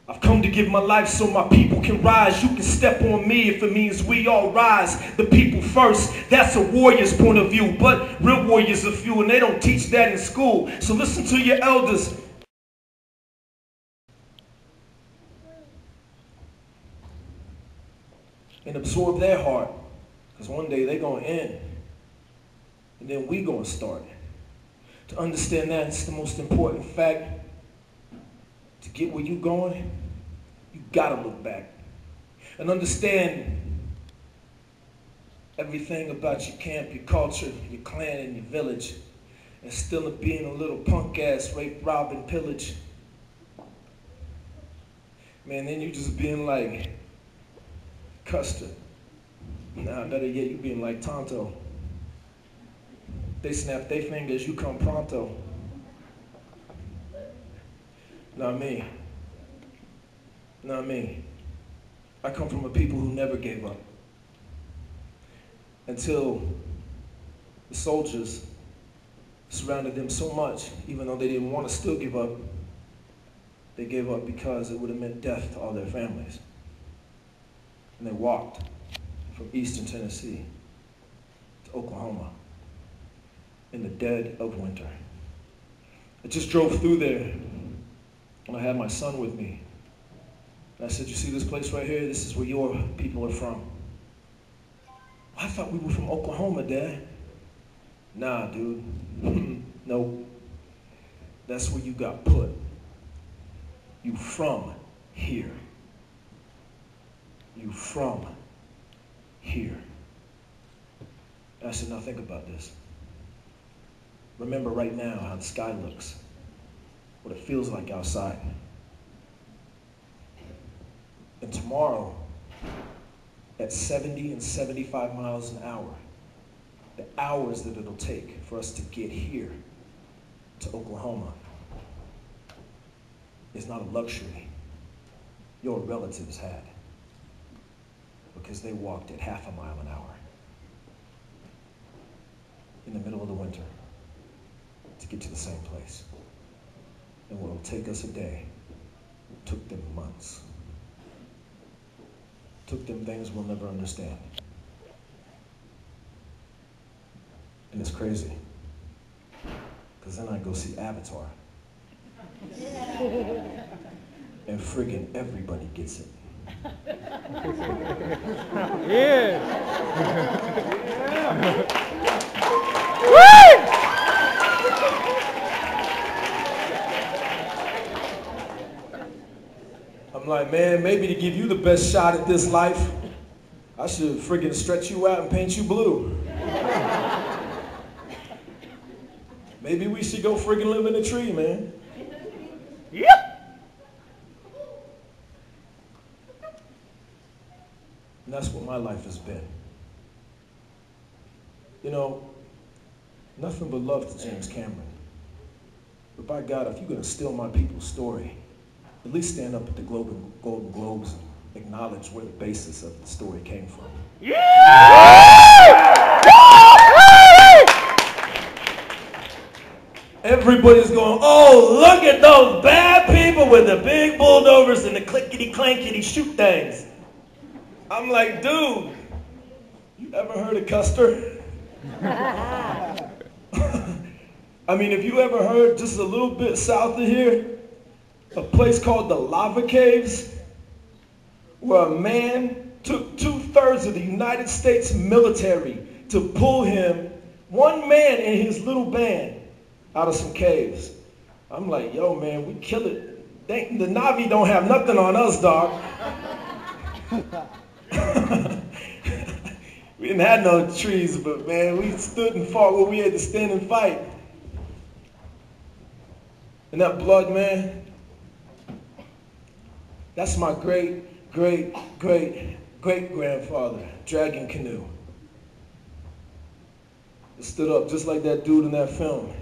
I've come to give my life so my people can rise. You can step on me if it means we all rise. The people first, that's a warrior's point of view. But real warriors are few, and they don't teach that in school. So listen to your elders. And absorb their heart. Because one day they're going to end. And then we going to start. To understand that's the most important fact. To get where you're going, you gotta look back and understand everything about your camp, your culture, your clan, and your village, and still being a little punk ass rape, rob, and pillage. Man, then you just being like Custer. Nah, better yet, you being like Tonto. They snap their fingers, you come pronto. Not me. Not me. I come from a people who never gave up. Until the soldiers surrounded them so much, even though they didn't want to still give up, they gave up because it would have meant death to all their families. And they walked from eastern Tennessee to Oklahoma in the dead of winter. I just drove through there. And I had my son with me. And I said, you see this place right here? This is where your people are from. I thought we were from Oklahoma, Dad. Nah, dude. Nope. That's where you got put. You from here. You from here. And I said, now think about this. Remember right now how the sky looks. What it feels like outside. And tomorrow, at 70 and 75 miles an hour, the hours that it'll take for us to get here to Oklahoma is not a luxury your relatives had, because they walked at half a mile an hour in the middle of the winter to get to the same place. And what will take us a day took them months. Took them things we'll never understand. And it's crazy, because then I go see Avatar. And friggin' everybody gets it. Yeah. I'm like, man, maybe to give you the best shot at this life, I should friggin' stretch you out and paint you blue. Maybe we should go friggin' live in a tree, man. Yep. And that's what my life has been. You know, nothing but love to James Cameron. But by God, if you're gonna steal my people's story, at least stand up at the Golden Globes and acknowledge where the basis of the story came from. Everybody's going, oh, look at those bad people with the big bulldozers and the clickety-clankety shoot things. I'm like, dude, you ever heard of Custer? I mean, have you ever heard just a little bit south of here, a place called the Lava Caves, where a man took 2/3 of the United States military to pull him, one man and his little band, out of some caves. I'm like, yo, man, we kill it. The Navi don't have nothing on us, dog. We didn't have no trees, but man, we stood and fought where we had to stand and fight. And that blood, man, that's my great-great-great-great-grandfather, dragging canoe. It stood up just like that dude in that film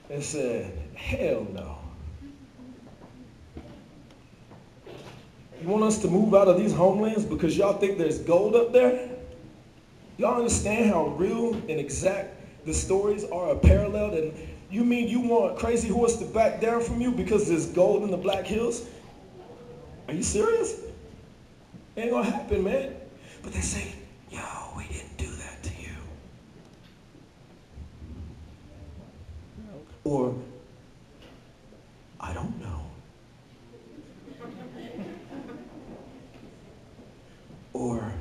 and said, hell no. You want us to move out of these homelands because y'all think there's gold up there? Y'all understand how real and exact the stories are paralleled? And you mean you want Crazy Horse to back down from you because there's gold in the Black Hills? Are you serious? It ain't gonna happen, man. But they say, yo, we didn't do that to you. Or, I don't know. Or,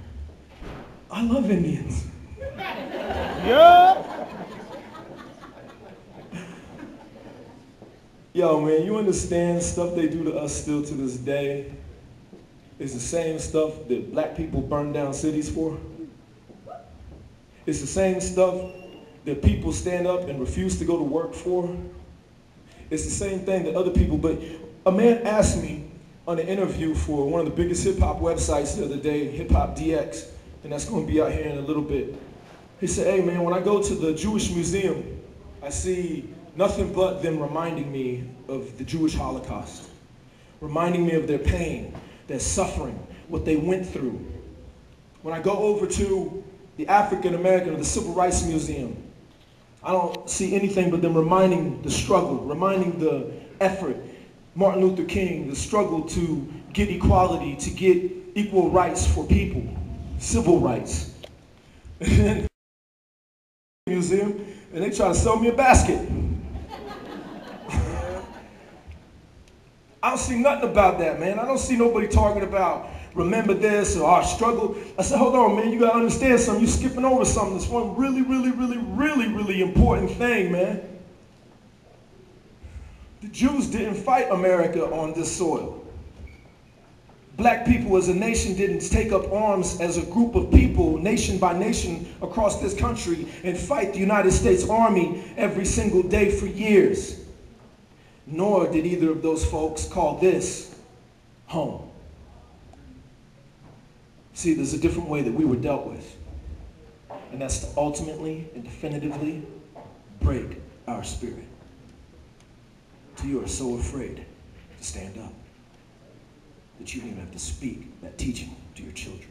I love Indians. Yup. Yo, man, you understand stuff they do to us still to this day is the same stuff that black people burn down cities for? It's the same stuff that people stand up and refuse to go to work for? It's the same thing that other people, but a man asked me on an interview for one of the biggest hip-hop websites the other day, Hip Hop DX, and that's going to be out here in a little bit. He said, hey man, when I go to the Jewish Museum, I see nothing but them reminding me of the Jewish Holocaust, reminding me of their pain, their suffering, what they went through. When I go over to the African American or the Civil Rights Museum, I don't see anything but them reminding the struggle, reminding the effort. Martin Luther King, the struggle to get equality, to get equal rights for people, civil rights. And then museum, and they try to sell me a basket. I don't see nothing about that, man. I don't see nobody talking about remember this or our struggle. I said, hold on, man, you gotta understand something. You're skipping over something. That's one really important thing, man. The Jews didn't fight America on this soil. Black people as a nation didn't take up arms as a group of people, nation by nation, across this country and fight the United States Army every single day for years. Nor did either of those folks call this home. See, there's a different way that we were dealt with. And that's to ultimately and definitively break our spirit. Till you are so afraid to stand up that you don't even have to speak that teaching to your children.